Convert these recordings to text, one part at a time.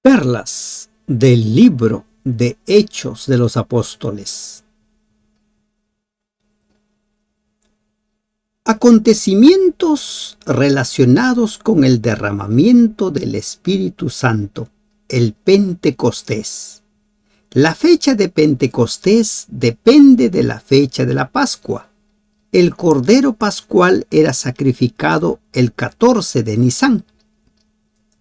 Perlas del libro de Hechos de los Apóstoles. Acontecimientos relacionados con el derramamiento del Espíritu Santo, el Pentecostés. La fecha de Pentecostés depende de la fecha de la Pascua. El Cordero Pascual era sacrificado el 14 de Nisán.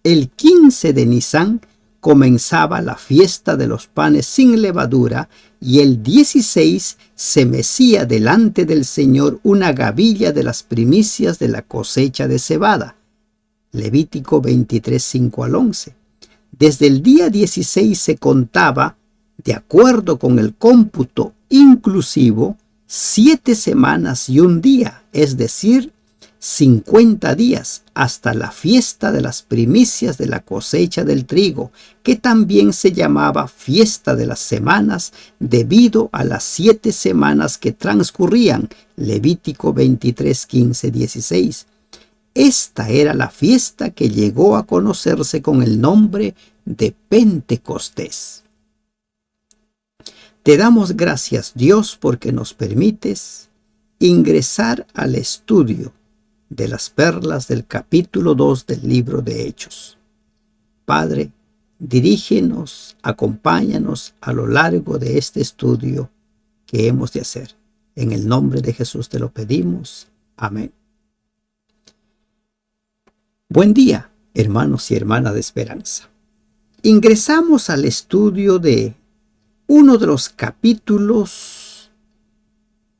El 15 de Nisán comenzaba la fiesta de los panes sin levadura y el 16 se mecía delante del Señor una gavilla de las primicias de la cosecha de cebada. Levítico 23, 5 al 11. Desde el día 16 se contaba, de acuerdo con el cómputo inclusivo, 7 semanas y un día, es decir, 50 días hasta la fiesta de las primicias de la cosecha del trigo, que también se llamaba fiesta de las semanas debido a las 7 semanas que transcurrían. Levítico 23, 15, 16. Esta era la fiesta que llegó a conocerse con el nombre de Pentecostés. Te damos gracias, Dios, porque nos permites ingresar al estudio de las perlas del capítulo 2 del libro de Hechos. Padre, dirígenos, acompáñanos a lo largo de este estudio que hemos de hacer. En el nombre de Jesús te lo pedimos. Amén. Buen día, hermanos y hermanas de esperanza. Ingresamos al estudio de uno de los capítulos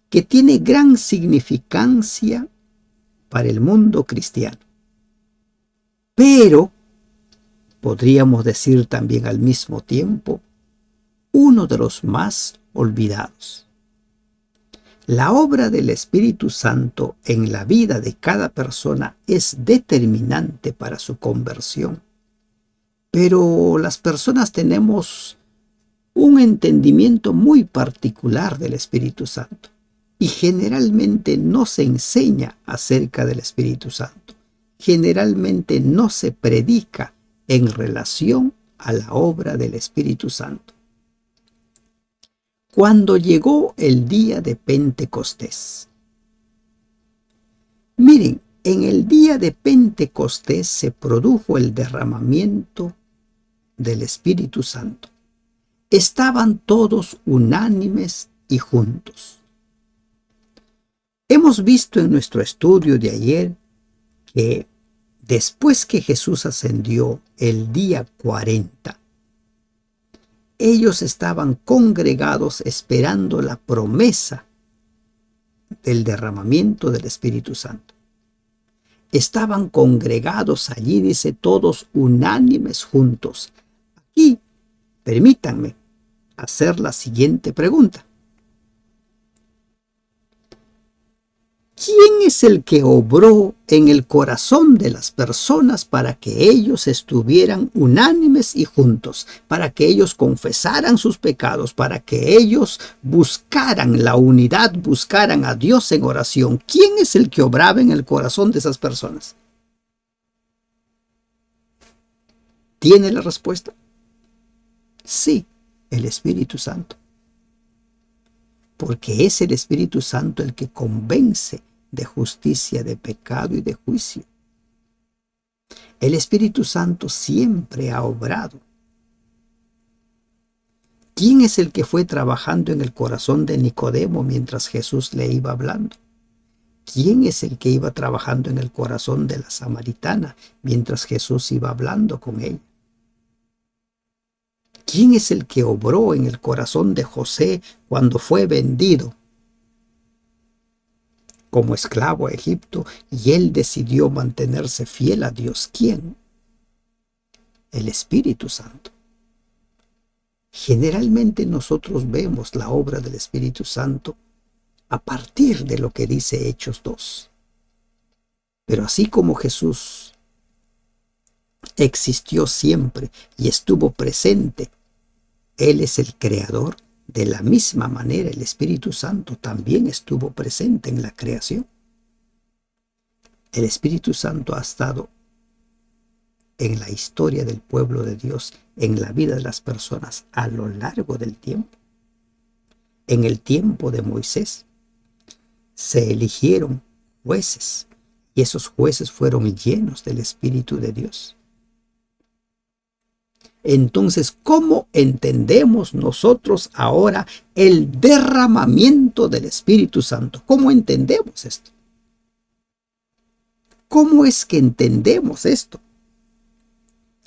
que tiene gran significancia para el mundo cristiano. Pero podríamos decir también al mismo tiempo, uno de los más olvidados. La obra del Espíritu Santo en la vida de cada persona es determinante para su conversión. Pero las personas tenemos un entendimiento muy particular del Espíritu Santo. Y generalmente no se enseña acerca del Espíritu Santo. Generalmente no se predica en relación a la obra del Espíritu Santo. Cuando llegó el día de Pentecostés. Miren, en el día de Pentecostés se produjo el derramamiento del Espíritu Santo. Estaban todos unánimes y juntos. Hemos visto en nuestro estudio de ayer que después que Jesús ascendió el día 40, ellos estaban congregados esperando la promesa del derramamiento del Espíritu Santo. Estaban congregados allí, dice, todos unánimes juntos. Aquí, permítanme hacer la siguiente pregunta. ¿Quién es el que obró en el corazón de las personas para que ellos estuvieran unánimes y juntos, para que ellos confesaran sus pecados, para que ellos buscaran la unidad, buscaran a Dios en oración? ¿Quién es el que obraba en el corazón de esas personas? ¿Tiene la respuesta? Sí, el Espíritu Santo. Porque es el Espíritu Santo el que convence de justicia, de pecado y de juicio. El Espíritu Santo siempre ha obrado. ¿Quién es el que fue trabajando en el corazón de Nicodemo mientras Jesús le iba hablando? ¿Quién es el que iba trabajando en el corazón de la samaritana mientras Jesús iba hablando con ella? ¿Quién es el que obró en el corazón de José cuando fue vendido como esclavo a Egipto y él decidió mantenerse fiel a Dios? ¿Quién? El Espíritu Santo. Generalmente nosotros vemos la obra del Espíritu Santo a partir de lo que dice Hechos 2. Pero así como Jesús existió siempre y estuvo presente, Él es el creador. De la misma manera, el Espíritu Santo también estuvo presente en la creación. El Espíritu Santo ha estado en la historia del pueblo de Dios, en la vida de las personas a lo largo del tiempo. En el tiempo de Moisés se eligieron jueces y esos jueces fueron llenos del Espíritu de Dios. Entonces, ¿cómo entendemos nosotros ahora el derramamiento del Espíritu Santo? ¿Cómo entendemos esto? ¿Cómo es que entendemos esto?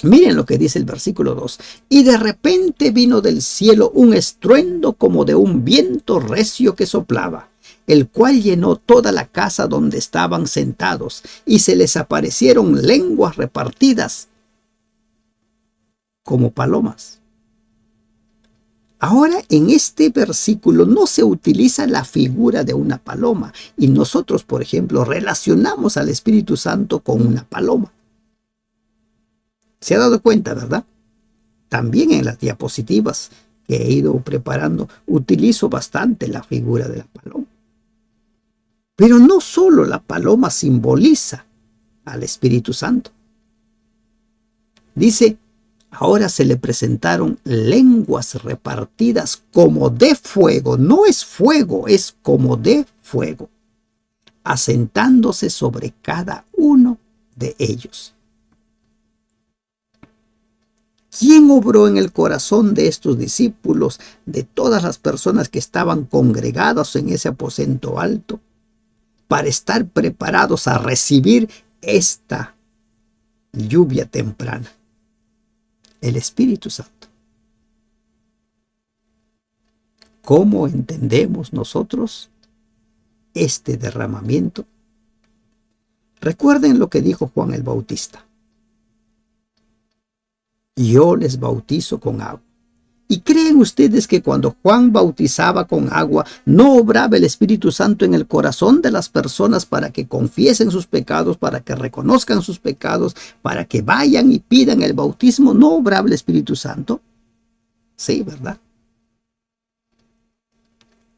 Miren lo que dice el versículo 2. Y de repente vino del cielo un estruendo como de un viento recio que soplaba, el cual llenó toda la casa donde estaban sentados, y se les aparecieron lenguas repartidas como palomas. Ahora en este versículo no se utiliza la figura de una paloma, y nosotros, por ejemplo, relacionamos al Espíritu Santo con una paloma. ¿Se ha dado cuenta, verdad? También en las diapositivas que he ido preparando utilizo bastante la figura de la paloma. Pero no solo la paloma simboliza al Espíritu Santo. Dice, ahora se le presentaron lenguas repartidas como de fuego. No es fuego, es como de fuego, asentándose sobre cada uno de ellos. ¿Quién obró en el corazón de estos discípulos, de todas las personas que estaban congregadas en ese aposento alto, para estar preparados a recibir esta lluvia temprana? El Espíritu Santo. ¿Cómo entendemos nosotros este derramamiento? Recuerden lo que dijo Juan el Bautista. Yo les bautizo con agua. ¿Y creen ustedes que cuando Juan bautizaba con agua, no obraba el Espíritu Santo en el corazón de las personas para que confiesen sus pecados, para que reconozcan sus pecados, para que vayan y pidan el bautismo? ¿No obraba el Espíritu Santo? Sí, ¿verdad?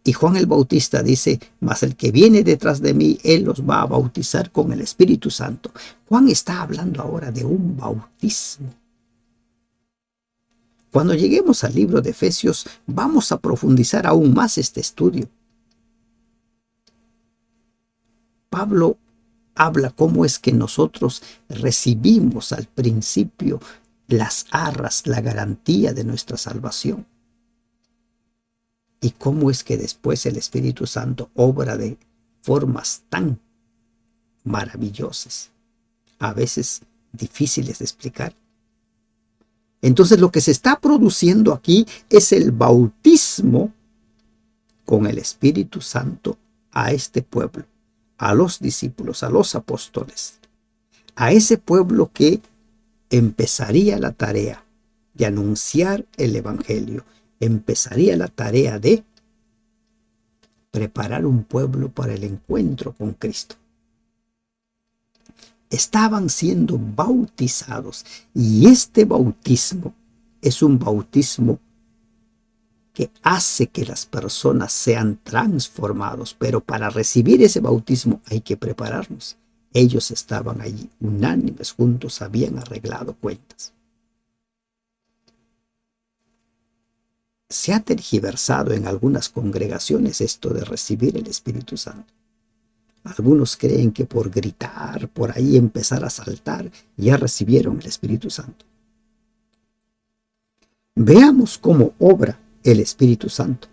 Y Juan el Bautista dice, mas el que viene detrás de mí, él los va a bautizar con el Espíritu Santo. Juan está hablando ahora de un bautismo. Cuando lleguemos al libro de Efesios, vamos a profundizar aún más este estudio. Pablo habla cómo es que nosotros recibimos al principio las arras, la garantía de nuestra salvación. Y cómo es que después el Espíritu Santo obra de formas tan maravillosas, a veces difíciles de explicar. Entonces lo que se está produciendo aquí es el bautismo con el Espíritu Santo a este pueblo, a los discípulos, a los apóstoles, a ese pueblo que empezaría la tarea de anunciar el Evangelio, empezaría la tarea de preparar un pueblo para el encuentro con Cristo. Estaban siendo bautizados y este bautismo es un bautismo que hace que las personas sean transformados, pero para recibir ese bautismo hay que prepararnos. Ellos estaban allí unánimes, juntos, habían arreglado cuentas. Se ha tergiversado en algunas congregaciones esto de recibir el Espíritu Santo. Algunos creen que por gritar, por ahí empezar a saltar, ya recibieron el Espíritu Santo. Veamos cómo obra el Espíritu Santo.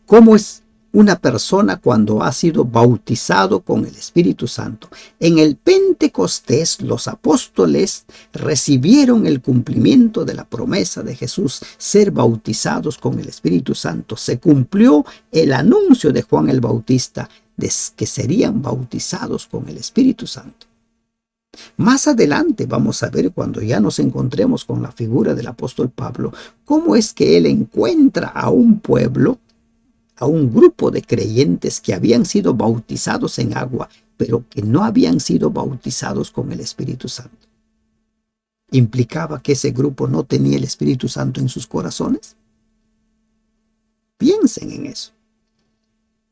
¿Cómo es una persona cuando ha sido bautizado con el Espíritu Santo? En el Pentecostés, los apóstoles recibieron el cumplimiento de la promesa de Jesús, ser bautizados con el Espíritu Santo. Se cumplió el anuncio de Juan el Bautista de que serían bautizados con el Espíritu Santo. Más adelante vamos a ver, cuando ya nos encontremos con la figura del apóstol Pablo, cómo es que él encuentra a un pueblo, a un grupo de creyentes que habían sido bautizados en agua, pero que no habían sido bautizados con el Espíritu Santo. ¿Implicaba que ese grupo no tenía el Espíritu Santo en sus corazones? Piensen en eso.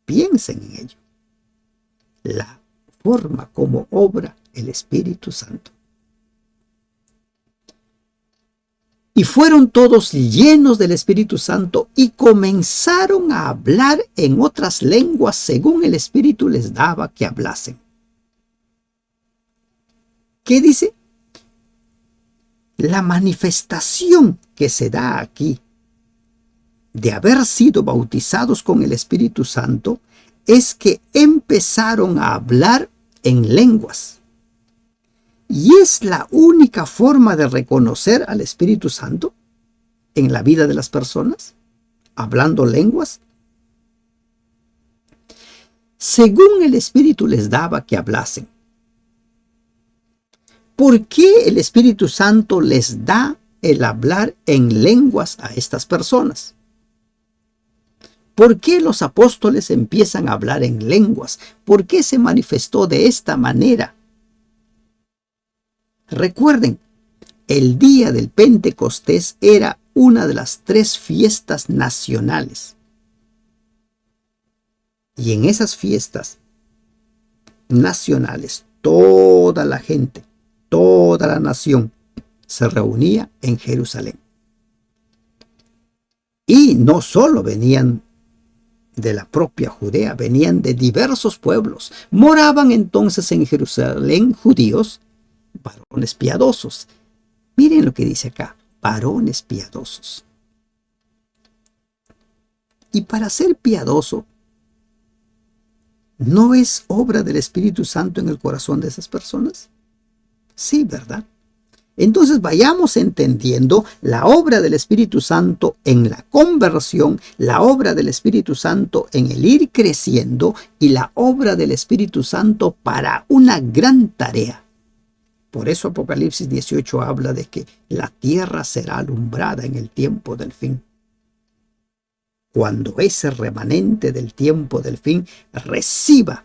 Piensen en ello. La forma como obra el Espíritu Santo. Y fueron todos llenos del Espíritu Santo y comenzaron a hablar en otras lenguas según el Espíritu les daba que hablasen. ¿Qué dice? La manifestación que se da aquí de haber sido bautizados con el Espíritu Santo es que empezaron a hablar en lenguas. Y es la única forma de reconocer al Espíritu Santo en la vida de las personas, hablando lenguas. Según el Espíritu les daba que hablasen. ¿Por qué el Espíritu Santo les da el hablar en lenguas a estas personas? ¿Por qué los apóstoles empiezan a hablar en lenguas? ¿Por qué se manifestó de esta manera? Recuerden, el día del Pentecostés era una de las 3 fiestas nacionales. Y en esas fiestas nacionales, toda la gente, toda la nación se reunía en Jerusalén. Y no solo venían de la propia Judea, venían de diversos pueblos. Moraban entonces en Jerusalén judíos, varones piadosos. Miren lo que dice acá, varones piadosos. Y para ser piadoso, ¿no es obra del Espíritu Santo en el corazón de esas personas? Sí, ¿verdad? Entonces vayamos entendiendo la obra del Espíritu Santo en la conversión, la obra del Espíritu Santo en el ir creciendo y la obra del Espíritu Santo para una gran tarea. Por eso Apocalipsis 18 habla de que la tierra será alumbrada en el tiempo del fin. Cuando ese remanente del tiempo del fin reciba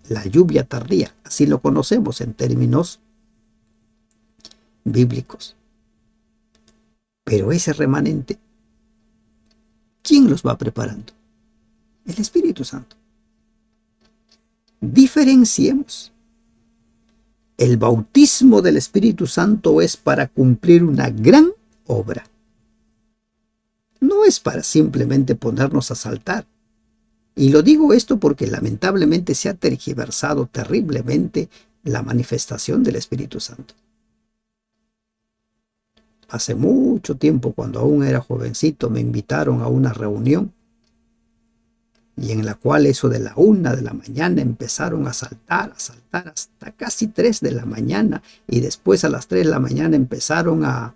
la lluvia tardía, así lo conocemos en términos bíblicos. Pero ese remanente, ¿quién los va preparando? El Espíritu Santo. Diferenciemos. El bautismo del Espíritu Santo es para cumplir una gran obra. No es para simplemente ponernos a saltar. Y lo digo esto porque lamentablemente se ha tergiversado terriblemente la manifestación del Espíritu Santo. Hace mucho tiempo, cuando aún era jovencito, me invitaron a una reunión y en la cual eso de la 1 de la mañana empezaron a saltar hasta casi 3 de la mañana y después a las 3 de la mañana empezaron a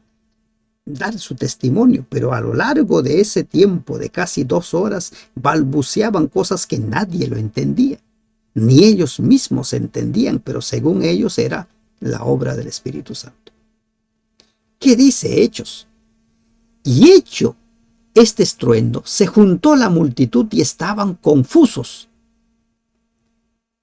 dar su testimonio, pero a lo largo de ese tiempo de casi 2 horas balbuceaban cosas que nadie lo entendía, ni ellos mismos entendían, pero según ellos era la obra del Espíritu Santo. ¿Qué dice Hechos? Y hecho este estruendo, se juntó la multitud y estaban confusos.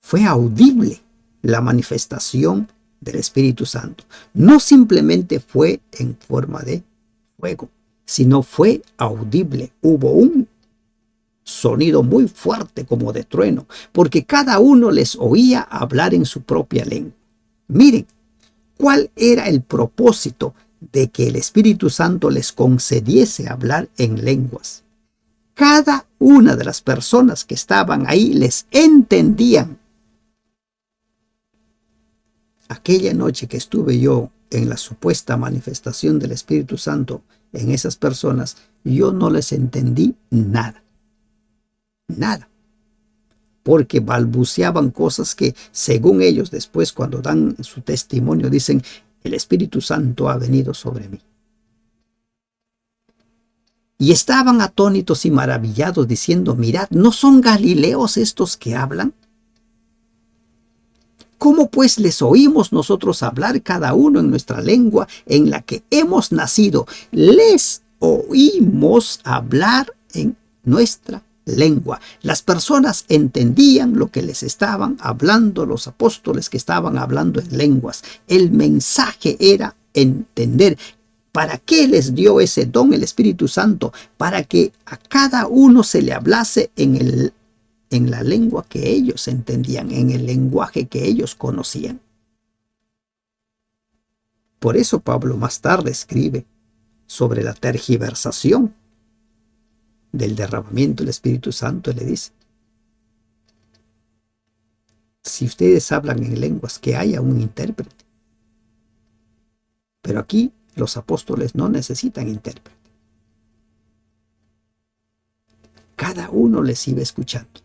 Fue audible la manifestación del Espíritu Santo. No simplemente fue en forma de fuego, sino fue audible. Hubo un sonido muy fuerte como de trueno, porque cada uno les oía hablar en su propia lengua. Miren, ¿cuál era el propósito de que el Espíritu Santo les concediese hablar en lenguas? Cada una de las personas que estaban ahí les entendían. Aquella noche que estuve yo en la supuesta manifestación del Espíritu Santo en esas personas, yo no les entendí nada. Nada. Porque balbuceaban cosas que, según ellos, después cuando dan su testimonio, dicen: el Espíritu Santo ha venido sobre mí. Y estaban atónitos y maravillados diciendo: mirad, ¿no son galileos estos que hablan? ¿Cómo pues les oímos nosotros hablar cada uno en nuestra lengua en la que hemos nacido? Les oímos hablar en nuestra lengua. Las personas entendían lo que les estaban hablando los apóstoles, que estaban hablando en lenguas. El mensaje era entender. ¿Para qué les dio ese don el Espíritu Santo? Para que a cada uno se le hablase en la lengua que ellos entendían, en el lenguaje que ellos conocían. Por eso Pablo más tarde escribe sobre la tergiversación del derramamiento del Espíritu Santo, le dice: si ustedes hablan en lenguas, que haya un intérprete. Pero aquí los apóstoles no necesitan intérprete. Cada uno les iba escuchando.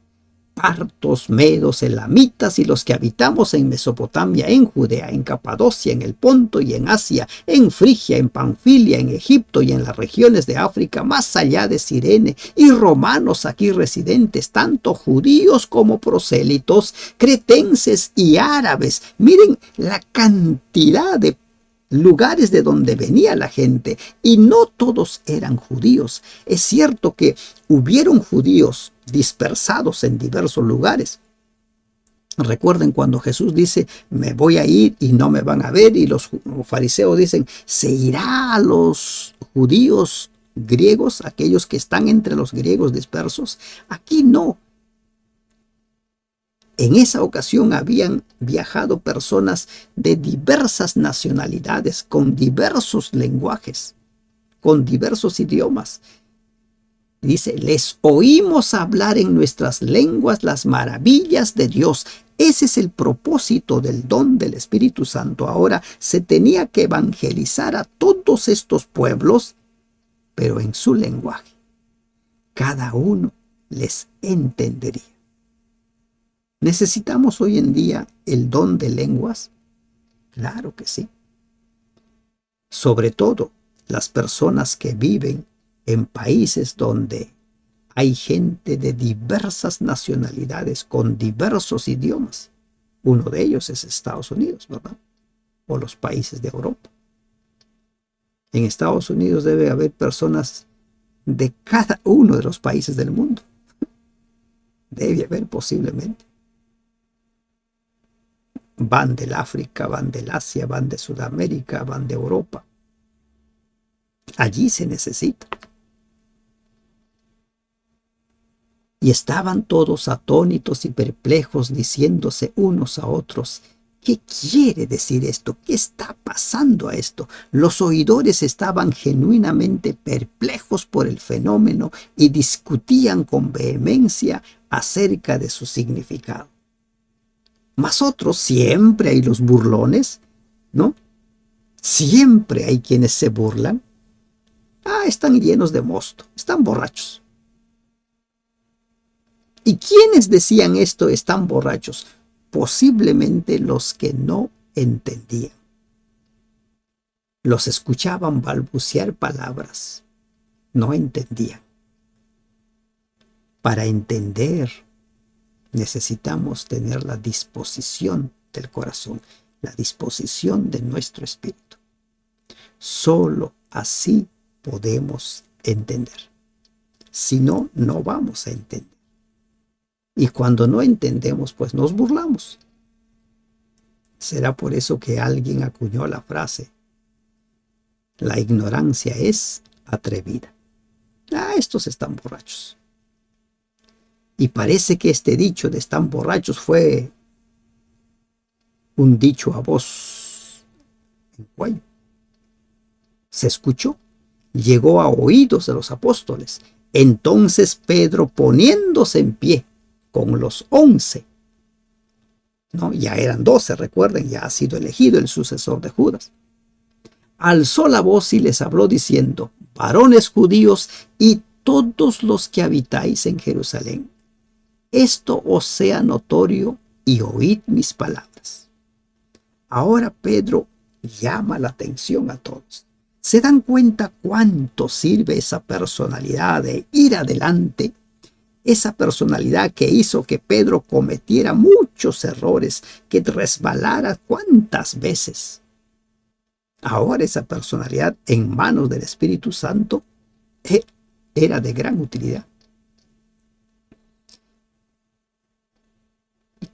Partos, medos, elamitas y los que habitamos en Mesopotamia, en Judea, en Capadocia, en el Ponto y en Asia, en Frigia, en Panfilia, en Egipto y en las regiones de África, más allá de Cirene, y romanos aquí residentes, tanto judíos como prosélitos, cretenses y árabes. Miren la cantidad de lugares de donde venía la gente, y no todos eran judíos. Es cierto que hubieron judíos dispersados en diversos lugares. Recuerden cuando Jesús dice: me voy a ir y no me van a ver, y los fariseos dicen: se irá a los judíos griegos, aquellos que están entre los griegos dispersos. Aquí no. En esa ocasión habían viajado personas de diversas nacionalidades, con diversos lenguajes, con diversos idiomas. Dice: les oímos hablar en nuestras lenguas las maravillas de Dios. Ese es el propósito del don del Espíritu Santo. Ahora se tenía que evangelizar a todos estos pueblos, pero en su lenguaje. Cada uno les entendería. ¿Necesitamos hoy en día el don de lenguas? Claro que sí. Sobre todo las personas que viven en países donde hay gente de diversas nacionalidades con diversos idiomas. Uno de ellos es Estados Unidos, ¿verdad? O los países de Europa. En Estados Unidos debe haber personas de cada uno de los países del mundo. Debe haber posiblemente. Van del África, van del Asia, van de Sudamérica, van de Europa. Allí se necesita. Y estaban todos atónitos y perplejos, diciéndose unos a otros: ¿qué quiere decir esto? ¿Qué está pasando a esto? Los oidores estaban genuinamente perplejos por el fenómeno y discutían con vehemencia acerca de su significado. Mas otros, siempre hay los burlones, ¿no? Siempre hay quienes se burlan. Están llenos de mosto, están borrachos. ¿Y quiénes decían esto? Están borrachos. Posiblemente los que no entendían. Los escuchaban balbucear palabras. No entendían. Para entender, necesitamos tener la disposición del corazón, la disposición de nuestro espíritu. Solo así podemos entender. Si no, no vamos a entender. Y cuando no entendemos, pues nos burlamos. Será por eso que alguien acuñó la frase: la ignorancia es atrevida. Estos están borrachos. Y parece que este dicho de están borrachos fue un dicho a voz en cuello. Se escuchó, llegó a oídos de los apóstoles. Entonces Pedro, poniéndose en pie con los 11, ¿no? Ya eran 12, recuerden, ya ha sido elegido el sucesor de Judas, alzó la voz y les habló diciendo: varones judíos y todos los que habitáis en Jerusalén, esto os sea notorio y oíd mis palabras. Ahora Pedro llama la atención a todos. ¿Se dan cuenta cuánto sirve esa personalidad de ir adelante? Esa personalidad que hizo que Pedro cometiera muchos errores, que resbalara cuántas veces. Ahora esa personalidad en manos del Espíritu Santo era de gran utilidad.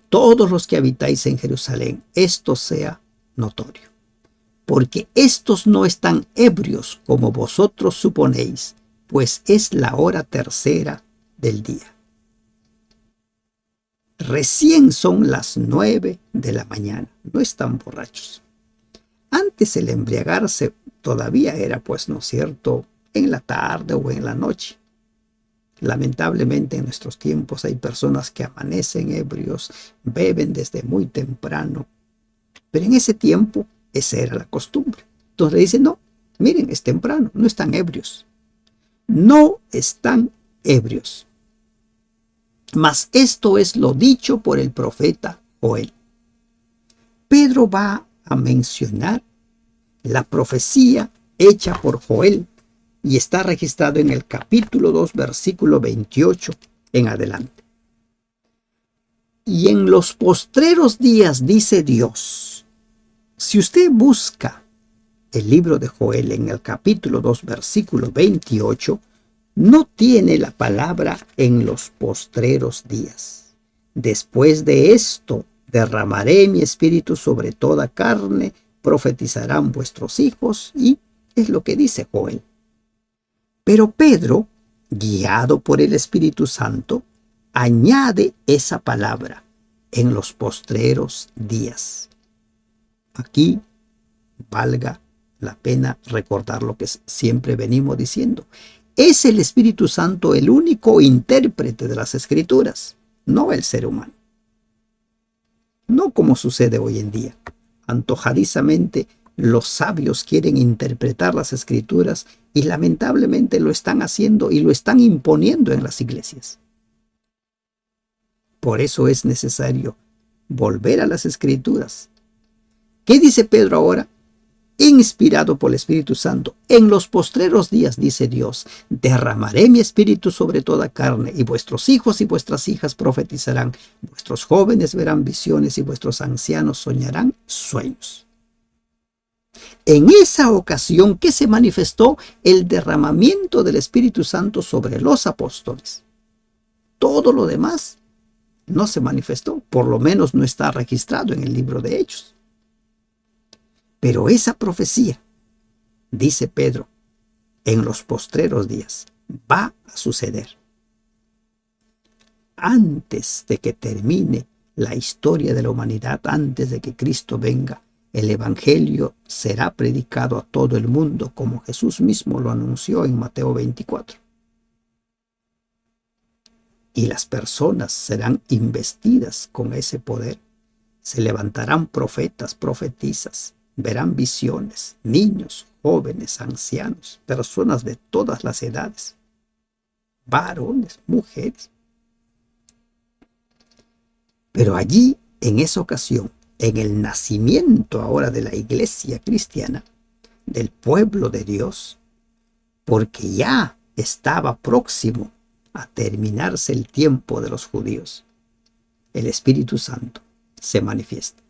Todos los que habitáis en Jerusalén, esto sea notorio, porque estos no están ebrios como vosotros suponéis, pues es la hora tercera del día. Recién son las 9 de la mañana, no están borrachos. Antes el embriagarse todavía era, pues, ¿no es cierto?, en la tarde o en la noche. Lamentablemente en nuestros tiempos hay personas que amanecen ebrios, beben desde muy temprano, pero en ese tiempo esa era la costumbre. Entonces le dicen, no, miren, es temprano, no están ebrios. No están ebrios. Mas esto es lo dicho por el profeta Joel. Pedro va a mencionar la profecía hecha por Joel y está registrado en el capítulo 2, versículo 28 en adelante. Y en los postreros días, dice Dios, si usted busca el libro de Joel en el capítulo 2, versículo 28, no tiene la palabra en los postreros días. Después de esto, derramaré mi espíritu sobre toda carne, profetizarán vuestros hijos, y es lo que dice Joel. Pero Pedro, guiado por el Espíritu Santo, añade esa palabra en los postreros días. Aquí valga la pena recordar lo que siempre venimos diciendo. Es el Espíritu Santo el único intérprete de las Escrituras, no el ser humano. No como sucede hoy en día. Antojadizamente, los sabios quieren interpretar las Escrituras y lamentablemente lo están haciendo y lo están imponiendo en las iglesias. Por eso es necesario volver a las Escrituras. ¿Qué dice Pedro ahora? Inspirado por el Espíritu Santo, en los postreros días, dice Dios, derramaré mi espíritu sobre toda carne, y vuestros hijos y vuestras hijas profetizarán, vuestros jóvenes verán visiones y vuestros ancianos soñarán sueños. En esa ocasión que se manifestó el derramamiento del Espíritu Santo sobre los apóstoles. Todo lo demás no se manifestó, por lo menos no está registrado en el libro de Hechos. Pero esa profecía, dice Pedro, en los postreros días va a suceder. Antes de que termine la historia de la humanidad, antes de que Cristo venga, el Evangelio será predicado a todo el mundo, como Jesús mismo lo anunció en Mateo 24. Y las personas serán investidas con ese poder. Se levantarán profetas, profetisas, verán visiones, niños, jóvenes, ancianos, personas de todas las edades, varones, mujeres. Pero allí, en esa ocasión, en el nacimiento ahora de la iglesia cristiana, del pueblo de Dios, porque ya estaba próximo a terminarse el tiempo de los judíos, el Espíritu Santo se manifiesta.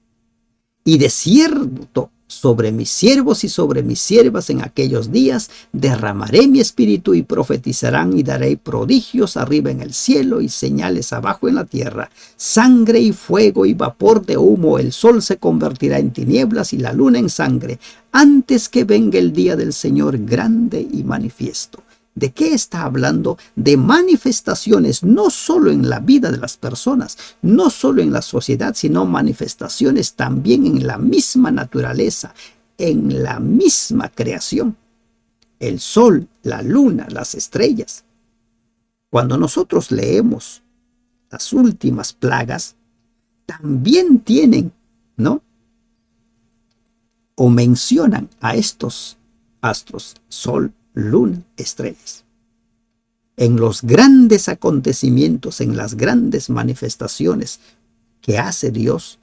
Y de cierto, sobre mis siervos y sobre mis siervas en aquellos días derramaré mi espíritu y profetizarán y daré prodigios arriba en el cielo y señales abajo en la tierra, sangre y fuego y vapor de humo. El sol se convertirá en tinieblas y la luna en sangre, antes que venga el día del Señor grande y manifiesto. ¿De qué está hablando? De manifestaciones, no solo en la vida de las personas, no solo en la sociedad, sino manifestaciones también en la misma naturaleza, en la misma creación. El sol, la luna, las estrellas. Cuando nosotros leemos las últimas plagas, también tienen, ¿no?, o mencionan a estos astros, sol, luna, estrellas. En los grandes acontecimientos, en las grandes manifestaciones que hace Dios,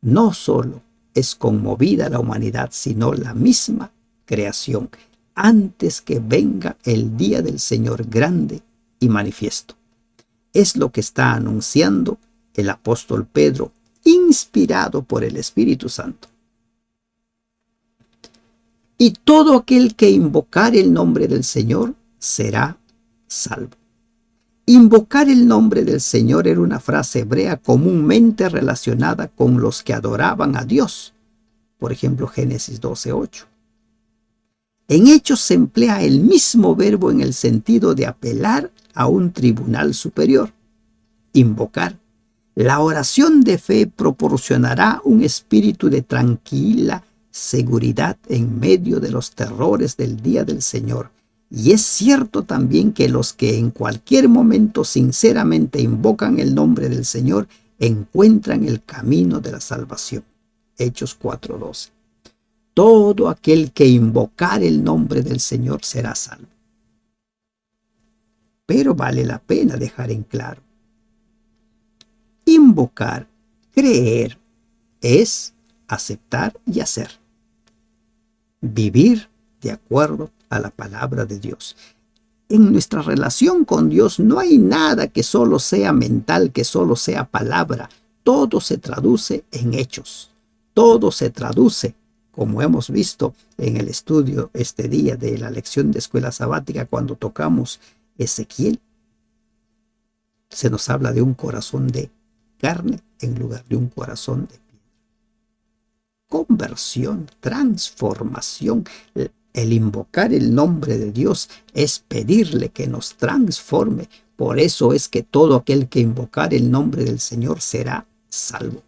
no solo es conmovida la humanidad, sino la misma creación, antes que venga el día del Señor grande y manifiesto. Es lo que está anunciando el apóstol Pedro, inspirado por el Espíritu Santo. Y todo aquel que invocare el nombre del Señor será salvo. Invocar el nombre del Señor era una frase hebrea comúnmente relacionada con los que adoraban a Dios. Por ejemplo, Génesis 12:8. En Hechos se emplea el mismo verbo en el sentido de apelar a un tribunal superior. Invocar. La oración de fe proporcionará un espíritu de tranquila seguridad en medio de los terrores del día del Señor. Y es cierto también que los que en cualquier momento sinceramente invocan el nombre del Señor encuentran el camino de la salvación. Hechos 4:12. Todo aquel que invocar el nombre del Señor será salvo. Pero vale la pena dejar en claro: invocar, creer, es aceptar y hacer. Vivir de acuerdo a la palabra de Dios. En nuestra relación con Dios no hay nada que solo sea mental, que solo sea palabra. Todo se traduce en hechos. Todo se traduce, como hemos visto en el estudio este día de la lección de escuela sabática cuando tocamos Ezequiel. Se nos habla de un corazón de carne en lugar de un corazón de piedra. Conversión, transformación. El invocar el nombre de Dios es pedirle que nos transforme. Por eso es que todo aquel que invocar el nombre del Señor será salvo.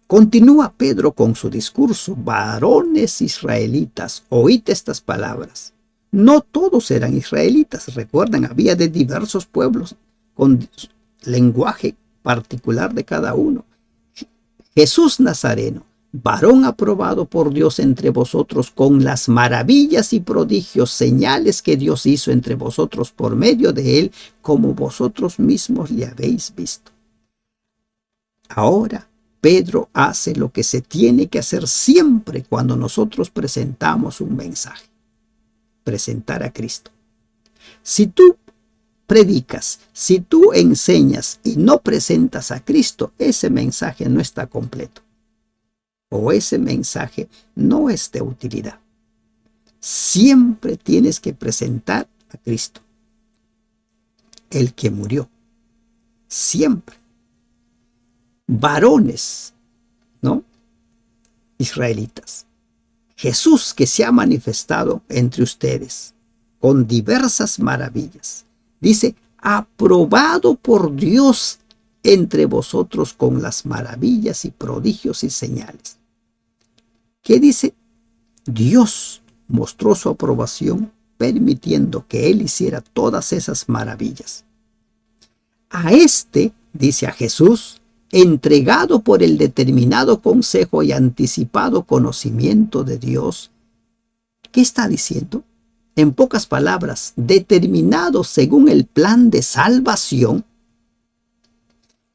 Continúa Pedro con su discurso: varones israelitas, oíd estas palabras. No todos eran israelitas, recuerdan, había de diversos pueblos con lenguaje particular de cada uno. Jesús Nazareno, varón aprobado por Dios entre vosotros con las maravillas y prodigios, señales que Dios hizo entre vosotros por medio de él, como vosotros mismos le habéis visto. Ahora Pedro hace lo que se tiene que hacer siempre cuando nosotros presentamos un mensaje: presentar a Cristo. Si tú predicas, si tú enseñas y no presentas a Cristo, ese mensaje no está completo. O ese mensaje no es de utilidad. Siempre tienes que presentar a Cristo, el que murió. Siempre. Varones, ¿no? Israelitas. Jesús, que se ha manifestado entre ustedes con diversas maravillas. Dice, aprobado por Dios entre vosotros con las maravillas y prodigios y señales. ¿Qué dice? Dios mostró su aprobación permitiendo que él hiciera todas esas maravillas. A este, dice, a Jesús, entregado por el determinado consejo y anticipado conocimiento de Dios. ¿Qué está diciendo? En pocas palabras, determinado según el plan de salvación,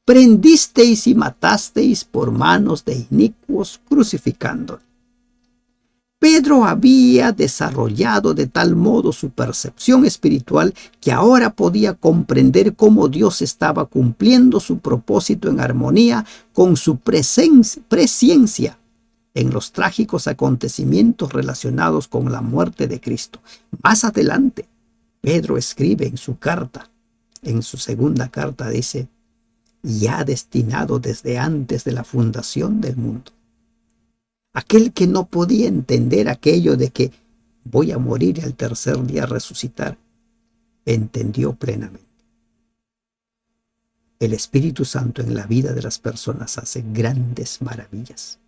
prendisteis y matasteis por manos de inicuos crucificándolo. Pedro había desarrollado de tal modo su percepción espiritual que ahora podía comprender cómo Dios estaba cumpliendo su propósito en armonía con su presciencia en los trágicos acontecimientos relacionados con la muerte de Cristo. Más adelante, Pedro escribe en su carta, en su segunda carta dice, ya destinado desde antes de la fundación del mundo. Aquel que no podía entender aquello de que voy a morir y al tercer día resucitar, entendió plenamente. El Espíritu Santo en la vida de las personas hace grandes maravillas.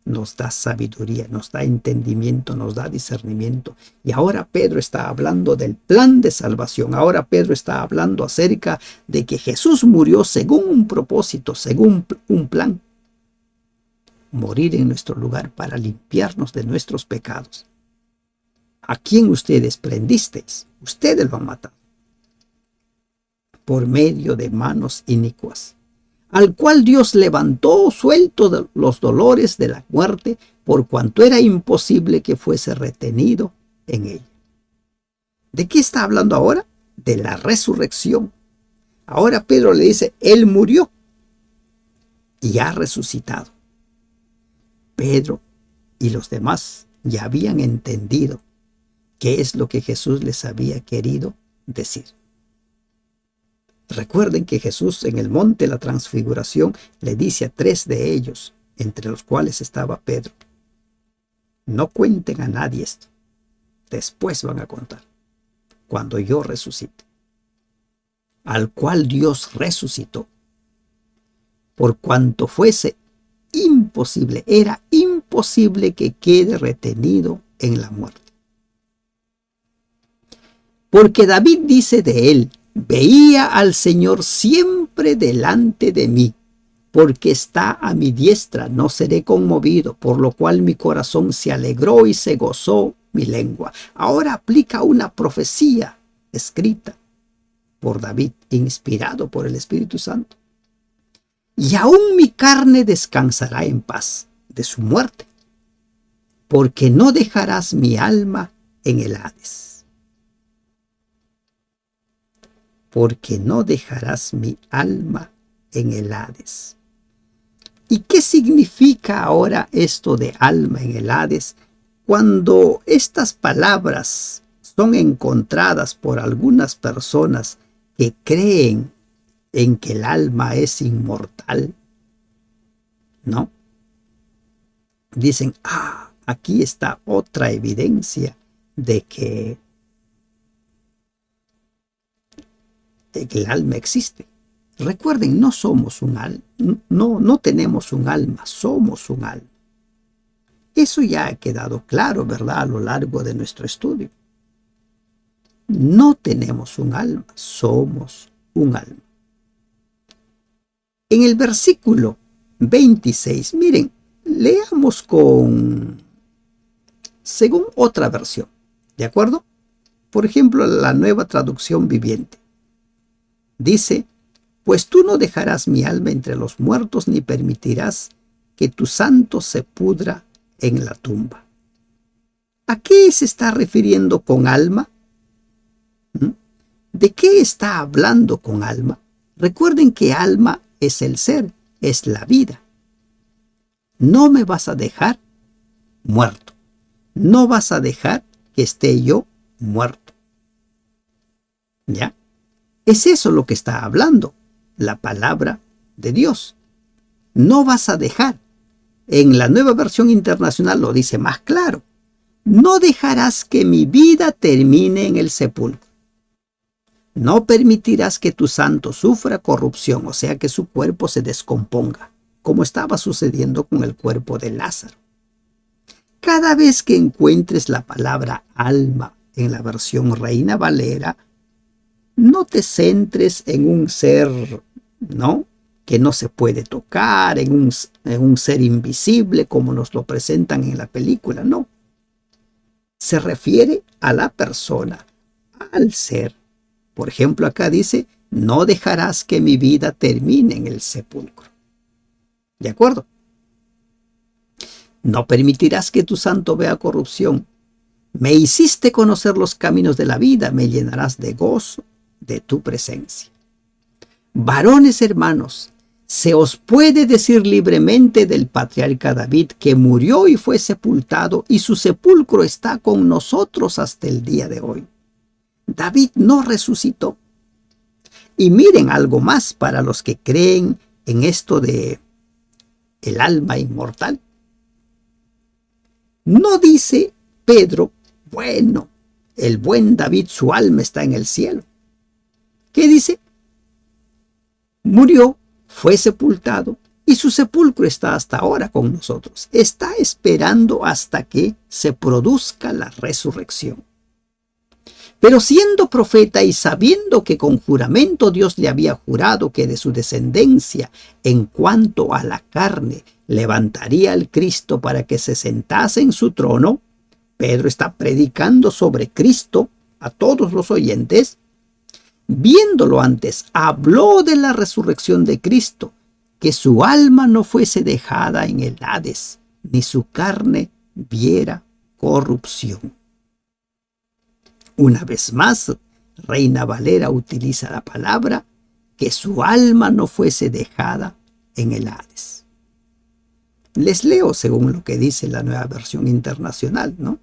Nos da sabiduría, nos da entendimiento, nos da discernimiento. Y ahora Pedro está hablando del plan de salvación. Ahora Pedro está hablando acerca de que Jesús murió según un propósito, según un plan. Morir en nuestro lugar para limpiarnos de nuestros pecados. ¿A quién ustedes prendisteis? Ustedes lo han matado. Por medio de manos inicuas, al cual Dios levantó suelto de los dolores de la muerte, por cuanto era imposible que fuese retenido en ella. ¿De qué está hablando ahora? De la resurrección. Ahora Pedro le dice, él murió y ha resucitado. Pedro y los demás ya habían entendido qué es lo que Jesús les había querido decir. Recuerden que Jesús en el monte de la transfiguración le dice a 3 de ellos, entre los cuales estaba Pedro, no cuenten a nadie esto, después van a contar, cuando yo resucite. Al cual Dios resucitó, por cuanto fuese imposible, era imposible posible que quede retenido en la muerte. Porque David dice de él: veía al Señor siempre delante de mí, porque está a mi diestra, no seré conmovido, por lo cual mi corazón se alegró y se gozó mi lengua. Ahora aplica una profecía escrita por David, inspirado por el Espíritu Santo. Y aún mi carne descansará en paz de su muerte, porque no dejarás mi alma en el Hades. Porque no dejarás mi alma en el Hades. ¿Y qué significa ahora esto de alma en el Hades? Cuando estas palabras son encontradas por algunas personas que creen en que el alma es inmortal, ¿no? Dicen, aquí está otra evidencia de que el alma existe. Recuerden, no somos un alma, no tenemos un alma, somos un alma. Eso ya ha quedado claro, ¿verdad? A lo largo de nuestro estudio. No tenemos un alma, somos un alma. En el versículo 26, miren, leamos según otra versión, ¿de acuerdo? Por ejemplo, la Nueva Traducción Viviente. Dice: pues tú no dejarás mi alma entre los muertos, ni permitirás que tu santo se pudra en la tumba. ¿A qué se está refiriendo con alma? ¿De qué está hablando con alma? Recuerden que alma es el ser, es la vida. No me vas a dejar muerto. No vas a dejar que esté yo muerto. ¿Ya? Es eso lo que está hablando la palabra de Dios. No vas a dejar. En la Nueva Versión Internacional lo dice más claro: no dejarás que mi vida termine en el sepulcro. No permitirás que tu santo sufra corrupción, o sea, que su cuerpo se descomponga, como estaba sucediendo con el cuerpo de Lázaro. Cada vez que encuentres la palabra alma en la versión Reina Valera, no te centres en un ser, ¿no?, que no se puede tocar, en un ser invisible como nos lo presentan en la película, no. Se refiere a la persona, al ser. Por ejemplo, acá dice: no dejarás que mi vida termine en el sepulcro. ¿De acuerdo? No permitirás que tu santo vea corrupción. Me hiciste conocer los caminos de la vida, me llenarás de gozo de tu presencia. Varones hermanos, se os puede decir libremente del patriarca David, que murió y fue sepultado, y su sepulcro está con nosotros hasta el día de hoy. David no resucitó. Y miren algo más para los que creen en esto de el alma inmortal. No dice Pedro: bueno, el buen David, su alma está en el cielo. ¿Qué dice? Murió, fue sepultado, y su sepulcro está hasta ahora con nosotros. Está esperando hasta que se produzca la resurrección. Pero siendo profeta y sabiendo que con juramento Dios le había jurado que de su descendencia, en cuanto a la carne, levantaría al Cristo para que se sentase en su trono, Pedro está predicando sobre Cristo a todos los oyentes. Viéndolo antes, habló de la resurrección de Cristo, que su alma no fuese dejada en el Hades, ni su carne viera corrupción. Una vez más, Reina Valera utiliza la palabra: que su alma no fuese dejada en el Hades. Les leo según lo que dice la Nueva Versión Internacional, ¿no?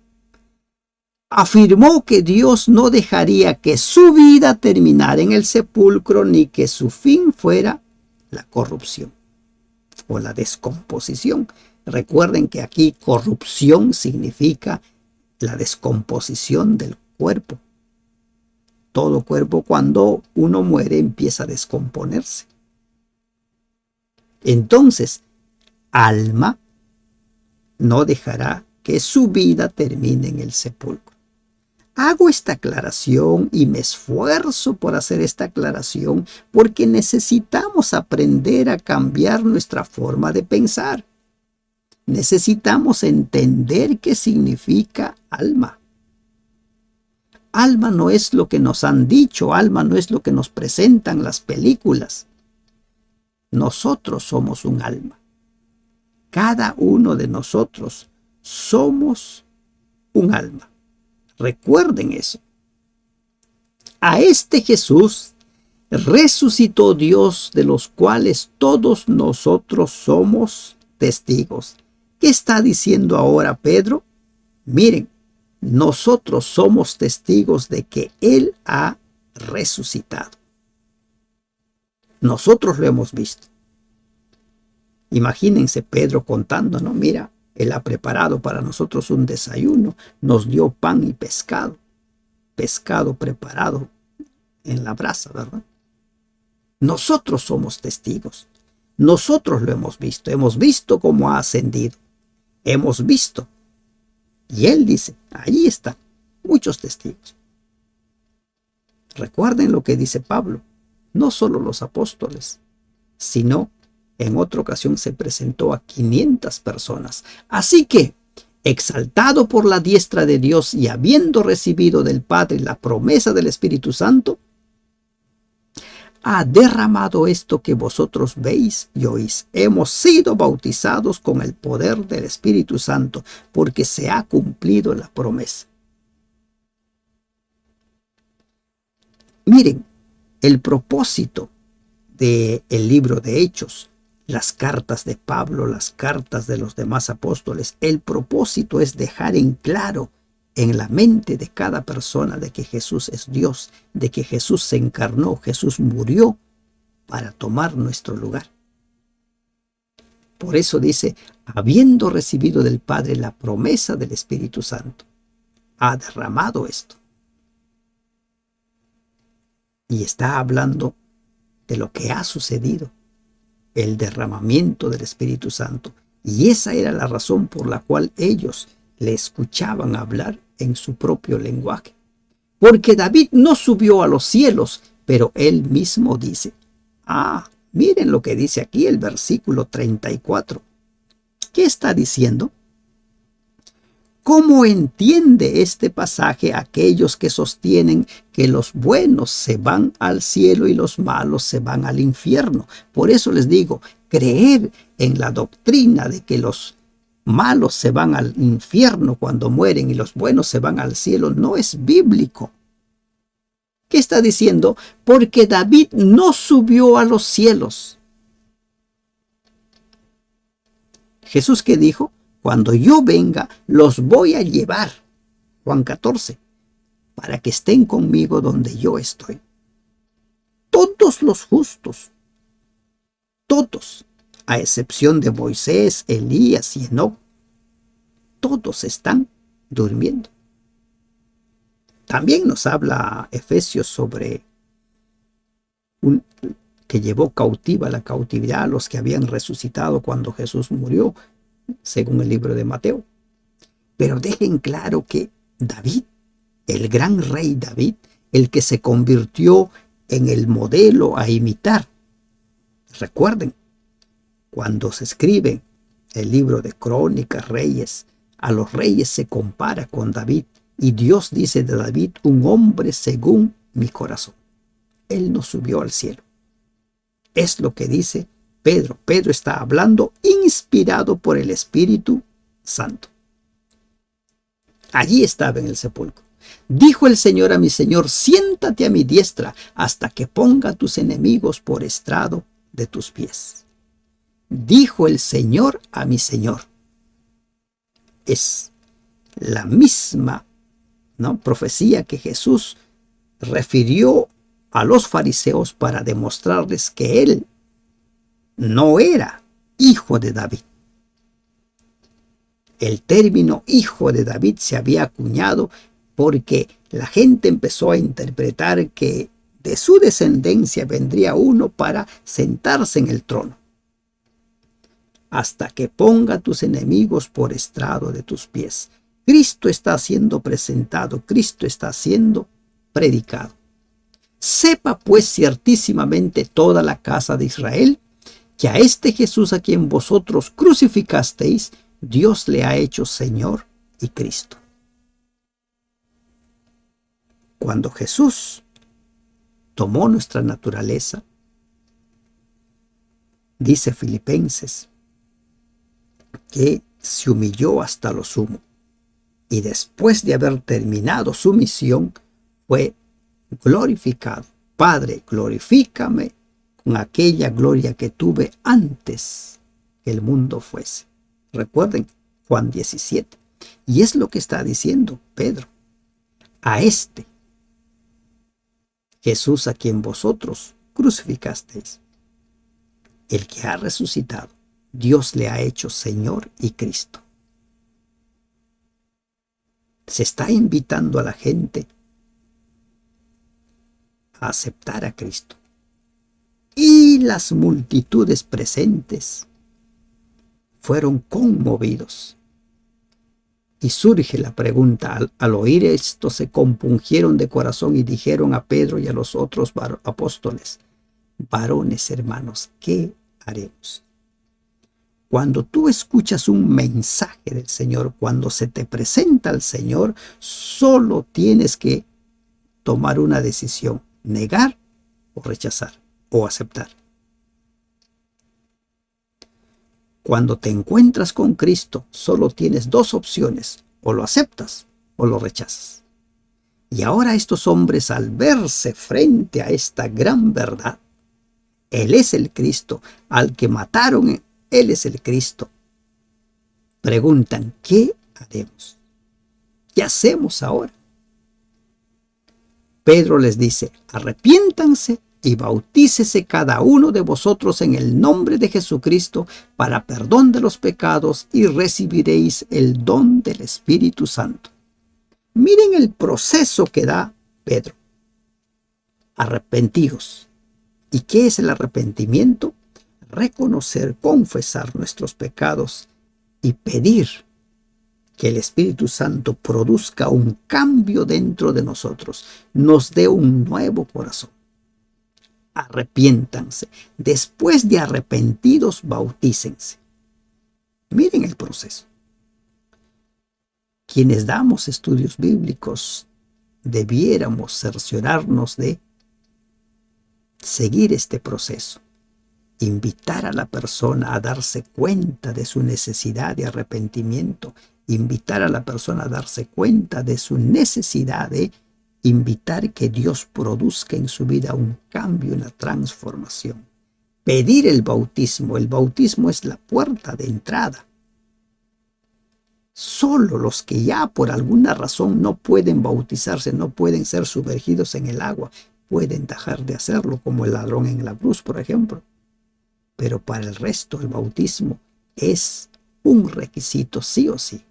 Afirmó que Dios no dejaría que su vida terminara en el sepulcro, ni que su fin fuera la corrupción o la descomposición. Recuerden que aquí corrupción significa la descomposición del cuerpo. Todo cuerpo, cuando uno muere, empieza a descomponerse. Entonces, alma no dejará que su vida termine en el sepulcro. Hago esta aclaración y me esfuerzo por hacer esta aclaración porque necesitamos aprender a cambiar nuestra forma de pensar. Necesitamos entender qué significa alma. Alma no es lo que nos han dicho, alma no es lo que nos presentan las películas. Nosotros somos un alma. Cada uno de nosotros somos un alma. Recuerden eso. A este Jesús resucitó Dios, de los cuales todos nosotros somos testigos. ¿Qué está diciendo ahora Pedro? Miren, nosotros somos testigos de que Él ha resucitado. Nosotros lo hemos visto. Imagínense Pedro contando, ¿no? Mira, Él ha preparado para nosotros un desayuno, nos dio pan y pescado preparado en la brasa, ¿verdad? Nosotros somos testigos. Nosotros lo hemos visto cómo ha ascendido, hemos visto. Y Él dice, allí están muchos testigos. Recuerden lo que dice Pablo, no solo los apóstoles, sino en otra ocasión se presentó a 500 personas. Así que, exaltado por la diestra de Dios y habiendo recibido del Padre la promesa del Espíritu Santo, ha derramado esto que vosotros veis y oís. Hemos sido bautizados con el poder del Espíritu Santo, porque se ha cumplido la promesa. Miren, el propósito del libro de Hechos, las cartas de Pablo, las cartas de los demás apóstoles, el propósito es dejar en claro en la mente de cada persona de que Jesús es Dios, de que Jesús se encarnó, Jesús murió para tomar nuestro lugar. Por eso dice, habiendo recibido del Padre la promesa del Espíritu Santo, ha derramado esto. Y está hablando de lo que ha sucedido, el derramamiento del Espíritu Santo. Y esa era la razón por la cual ellos le escuchaban hablar en su propio lenguaje. Porque David no subió a los cielos, pero él mismo dice, miren lo que dice aquí el versículo 34. ¿Qué está diciendo? ¿Cómo entiende este pasaje aquellos que sostienen que los buenos se van al cielo y los malos se van al infierno? Por eso les digo, creer en la doctrina de que los malos se van al infierno cuando mueren y los buenos se van al cielo no es bíblico. ¿Qué está diciendo? Porque David no subió a los cielos. Jesús, ¿qué dijo? Cuando yo venga, los voy a llevar. Juan 14. Para que estén conmigo donde yo estoy. Todos los justos, todos, a excepción de Moisés, Elías y Enoc, todos están durmiendo. También nos habla Efesios sobre que llevó cautiva la cautividad a los que habían resucitado cuando Jesús murió, según el libro de Mateo. Pero dejen claro que David, el gran rey David, el que se convirtió en el modelo a imitar. Recuerden, cuando se escribe el libro de Crónicas, Reyes, a los reyes se compara con David. Y Dios dice de David, un hombre según mi corazón. Él no subió al cielo. Es lo que dice Pedro. Pedro está hablando inspirado por el Espíritu Santo. Allí estaba en el sepulcro. Dijo el Señor a mi Señor, siéntate a mi diestra hasta que ponga a tus enemigos por estrado de tus pies. Dijo el Señor a mi Señor. Es la misma profecía que Jesús refirió a los fariseos para demostrarles que él no era hijo de David. El término hijo de David se había acuñado porque la gente empezó a interpretar que de su descendencia vendría uno para sentarse en el trono. hasta que ponga a tus enemigos por estrado de tus pies. Cristo está siendo presentado, Cristo está siendo predicado. Sepa pues ciertísimamente toda la casa de Israel, que a este Jesús a quien vosotros crucificasteis, Dios le ha hecho Señor y Cristo. Cuando Jesús tomó nuestra naturaleza, dice Filipenses, que se humilló hasta lo sumo, y después de haber terminado su misión, fue glorificado. Padre, glorifícame con aquella gloria que tuve antes que el mundo fuese. Recuerden Juan 17. Y es lo que está diciendo Pedro. A este Jesús a quien vosotros crucificasteis, el que ha resucitado, Dios le ha hecho Señor y Cristo. Se está invitando a la gente a aceptar a Cristo. Y las multitudes presentes fueron conmovidos. Y surge la pregunta, al oír esto se compungieron de corazón y dijeron a Pedro y a los otros apóstoles: varones hermanos, ¿qué haremos? Cuando tú escuchas un mensaje del Señor, cuando se te presenta al Señor, solo tienes que tomar una decisión: negar o rechazar o aceptar. Cuando te encuentras con Cristo, solo tienes dos opciones: o lo aceptas o lo rechazas. Y ahora estos hombres, al verse frente a esta gran verdad, Él es el Cristo, al que mataron, Él es el Cristo, preguntan: ¿qué haremos? ¿Qué hacemos ahora? Pedro les dice: arrepiéntanse y bautícese cada uno de vosotros en el nombre de Jesucristo para perdón de los pecados y recibiréis el don del Espíritu Santo. Miren el proceso que da Pedro. Arrepentíos. ¿Y qué es el arrepentimiento? Reconocer, confesar nuestros pecados y pedir que el Espíritu Santo produzca un cambio dentro de nosotros, nos dé un nuevo corazón. Arrepiéntanse. Después de arrepentidos, bautícense. Miren el proceso. Quienes damos estudios bíblicos debiéramos cerciorarnos de seguir este proceso. Invitar a la persona a darse cuenta de su necesidad de arrepentimiento. Invitar a la persona a darse cuenta de su necesidad de invitar que Dios produzca en su vida un cambio, una transformación. Pedir el bautismo. El bautismo es la puerta de entrada. Solo los que ya por alguna razón no pueden bautizarse, no pueden ser sumergidos en el agua, pueden dejar de hacerlo, como el ladrón en la cruz, por ejemplo. Pero para el resto el bautismo es un requisito sí o sí.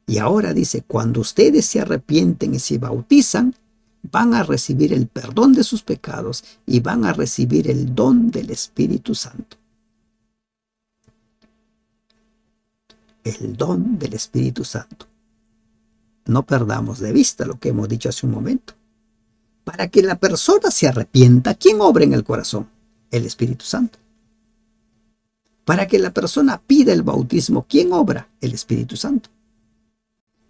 Y ahora dice: cuando ustedes se arrepienten y se bautizan, van a recibir el perdón de sus pecados y van a recibir el don del Espíritu Santo. El don del Espíritu Santo. No perdamos de vista lo que hemos dicho hace un momento. Para que la persona se arrepienta, ¿quién obra en el corazón? El Espíritu Santo. Para que la persona pida el bautismo, ¿quién obra? El Espíritu Santo.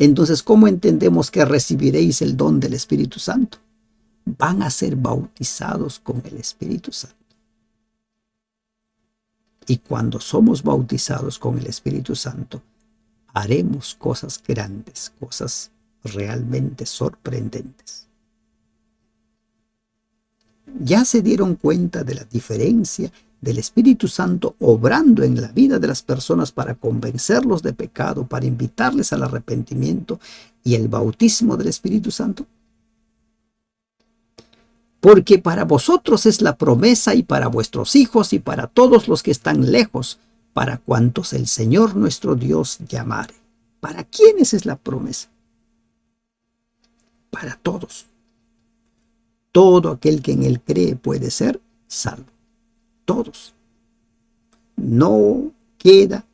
Entonces, ¿cómo entendemos que recibiréis el don del Espíritu Santo? Van a ser bautizados con el Espíritu Santo. Y cuando somos bautizados con el Espíritu Santo, haremos cosas grandes, cosas realmente sorprendentes. ¿Ya se dieron cuenta de la diferencia del Espíritu Santo obrando en la vida de las personas para convencerlos de pecado, para invitarles al arrepentimiento, y el bautismo del Espíritu Santo? Porque para vosotros es la promesa, y para vuestros hijos y para todos los que están lejos, para cuantos el Señor nuestro Dios llamare. ¿Para quiénes es la promesa? Para todos. Todo aquel que en él cree puede ser salvo. Todos. No queda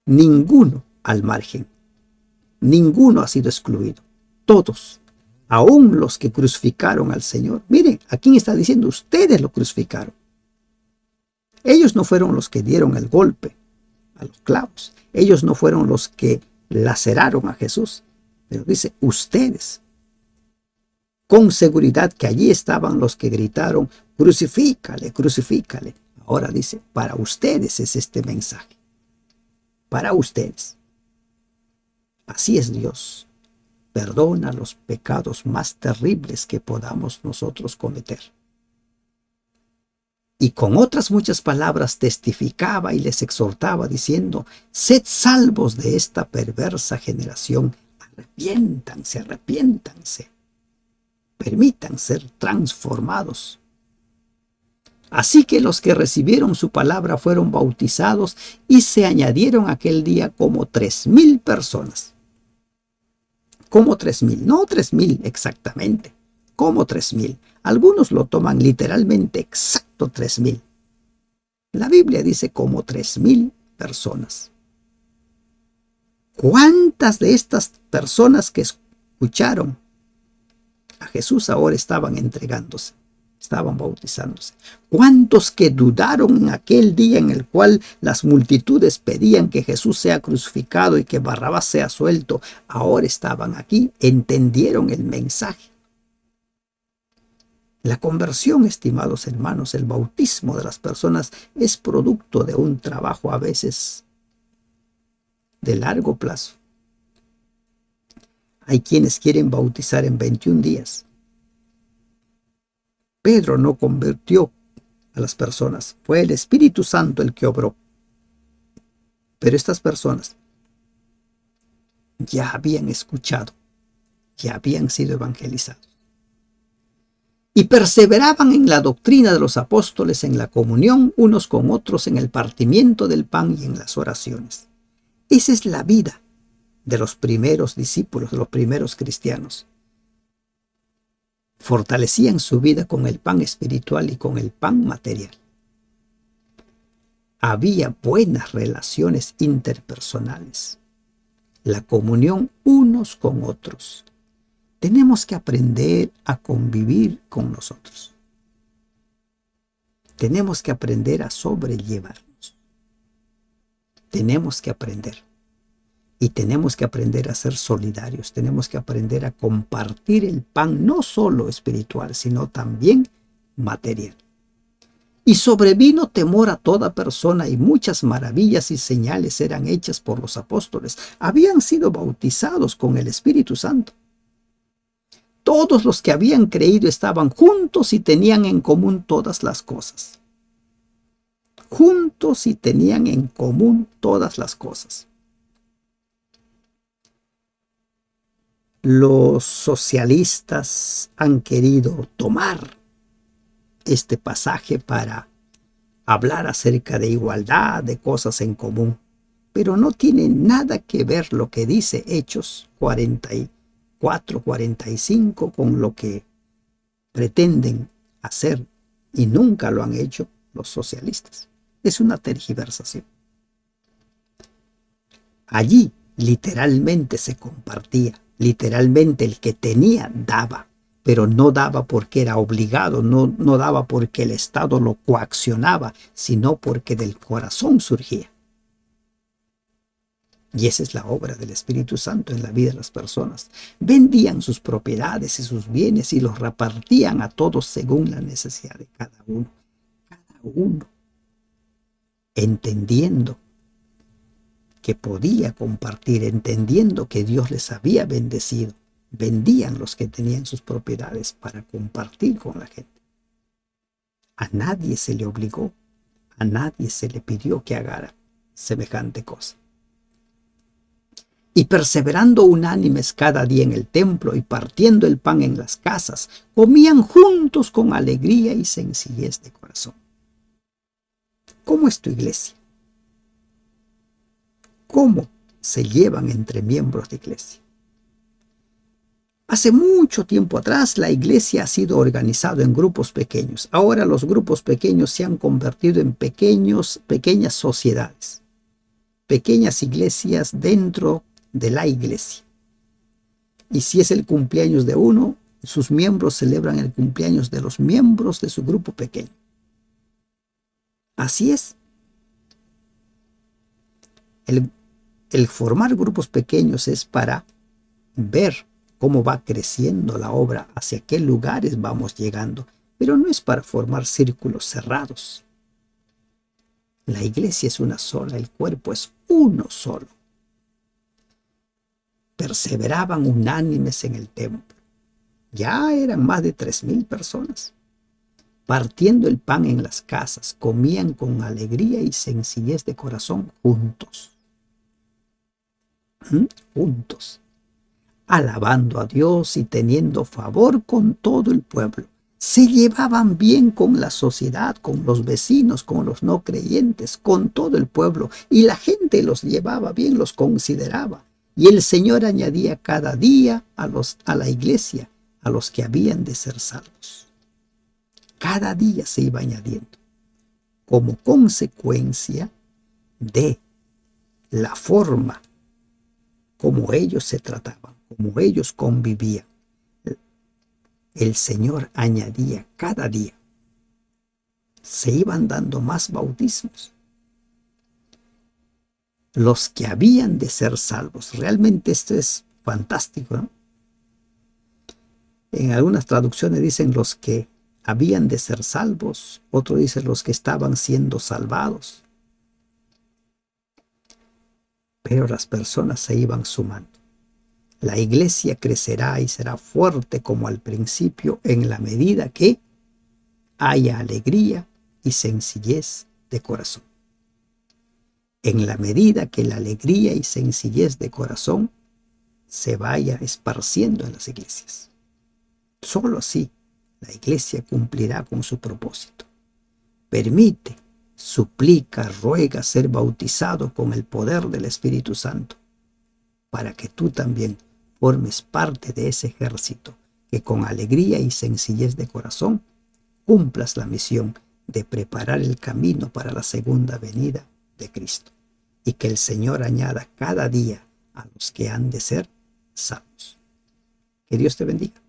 ninguno al margen. Ninguno ha sido excluido. Todos, aún los que crucificaron al Señor. Miren, ¿a quién está diciendo? Ustedes lo crucificaron. Ellos no fueron los que dieron el golpe a los clavos. Ellos no fueron los que laceraron a Jesús. Pero dice, ustedes. Con seguridad que allí estaban los que gritaron, crucifícale, crucifícale. Ahora dice, para ustedes es este mensaje. Para ustedes. Así es Dios. Perdona los pecados más terribles que podamos nosotros cometer. Y con otras muchas palabras testificaba y les exhortaba diciendo, sed salvos de esta perversa generación, arrepiéntanse, arrepiéntanse, permitan ser transformados. Así que los que recibieron su palabra fueron bautizados y se añadieron aquel día como 3,000 personas. Como 3,000, no 3,000 exactamente, como 3,000. Algunos lo toman literalmente exacto 3,000. La Biblia dice como 3,000 personas. ¿Cuántas de estas personas que escucharon a Jesús ahora estaban entregándose? Estaban bautizándose. ¿Cuántos que dudaron en aquel día en el cual las multitudes pedían que Jesús sea crucificado y que Barrabás sea suelto, ahora estaban aquí, entendieron el mensaje? La conversión, estimados hermanos, el bautismo de las personas es producto de un trabajo a veces de largo plazo. Hay quienes quieren bautizar en 21 días. Pedro no convirtió a las personas, fue el Espíritu Santo el que obró. Pero estas personas ya habían escuchado, ya habían sido evangelizados. Y perseveraban en la doctrina de los apóstoles, en la comunión unos con otros, en el partimiento del pan y en las oraciones. Esa es la vida de los primeros discípulos, de los primeros cristianos. Fortalecían su vida con el pan espiritual y con el pan material. Había buenas relaciones interpersonales, la comunión unos con otros. Tenemos que aprender a convivir con nosotros. Tenemos que aprender a sobrellevarnos. Tenemos que aprender. Y tenemos que aprender a ser solidarios. Tenemos que aprender a compartir el pan, no solo espiritual, sino también material. Y sobrevino temor a toda persona, y muchas maravillas y señales eran hechas por los apóstoles. Habían sido bautizados con el Espíritu Santo. Todos los que habían creído estaban juntos y tenían en común todas las cosas. Juntos y tenían en común todas las cosas. Los socialistas han querido tomar este pasaje para hablar acerca de igualdad, de cosas en común, pero no tiene nada que ver lo que dice Hechos 44, 45 con lo que pretenden hacer y nunca lo han hecho los socialistas. Es una tergiversación. Allí literalmente se compartía, literalmente el que tenía daba, pero no daba porque era obligado, no daba porque el Estado lo coaccionaba, sino porque del corazón surgía. Y esa es la obra del Espíritu Santo en la vida de las personas. Vendían sus propiedades y sus bienes y los repartían a todos según la necesidad de cada uno. Cada uno, entendiendo que podía compartir, entendiendo que Dios les había bendecido, vendían los que tenían sus propiedades para compartir con la gente. A nadie se le obligó, a nadie se le pidió que haga semejante cosa. Y perseverando unánimes cada día en el templo y partiendo el pan en las casas, comían juntos con alegría y sencillez de corazón. ¿Cómo es tu iglesia? ¿Cómo se llevan entre miembros de iglesia? Hace mucho tiempo atrás la iglesia ha sido organizada en grupos pequeños. Ahora los grupos pequeños se han convertido en pequeñas sociedades, pequeñas iglesias dentro de la iglesia. Y si es el cumpleaños de uno, sus miembros celebran el cumpleaños de los miembros de su grupo pequeño. Así es. El formar grupos pequeños es para ver cómo va creciendo la obra, hacia qué lugares vamos llegando, pero no es para formar círculos cerrados. La iglesia es una sola, el cuerpo es uno solo. Perseveraban unánimes en el templo. Ya eran más de 3,000 personas. Partiendo el pan en las casas, comían con alegría y sencillez de corazón juntos. Juntos, alabando a Dios y teniendo favor con todo el pueblo. Se llevaban bien con la sociedad, con los vecinos, con los no creyentes, con todo el pueblo, y la gente los llevaba bien, los consideraba. Y el Señor añadía cada día a la iglesia a los que habían de ser salvos. Cada día se iba añadiendo, como consecuencia de la forma como ellos se trataban, como ellos convivían. El Señor añadía cada día. Se iban dando más bautismos. Los que habían de ser salvos. Realmente esto es fantástico, ¿no? En algunas traducciones dicen los que habían de ser salvos, otro dice los que estaban siendo salvados. Pero las personas se iban sumando. La iglesia crecerá y será fuerte como al principio en la medida que haya alegría y sencillez de corazón. En la medida que la alegría y sencillez de corazón se vaya esparciendo en las iglesias. Solo así la iglesia cumplirá con su propósito. Permite, suplica, ruega ser bautizado con el poder del Espíritu Santo, para que tú también formes parte de ese ejército que con alegría y sencillez de corazón cumplas la misión de preparar el camino para la segunda venida de Cristo, y que el Señor añada cada día a los que han de ser salvos. Que Dios te bendiga.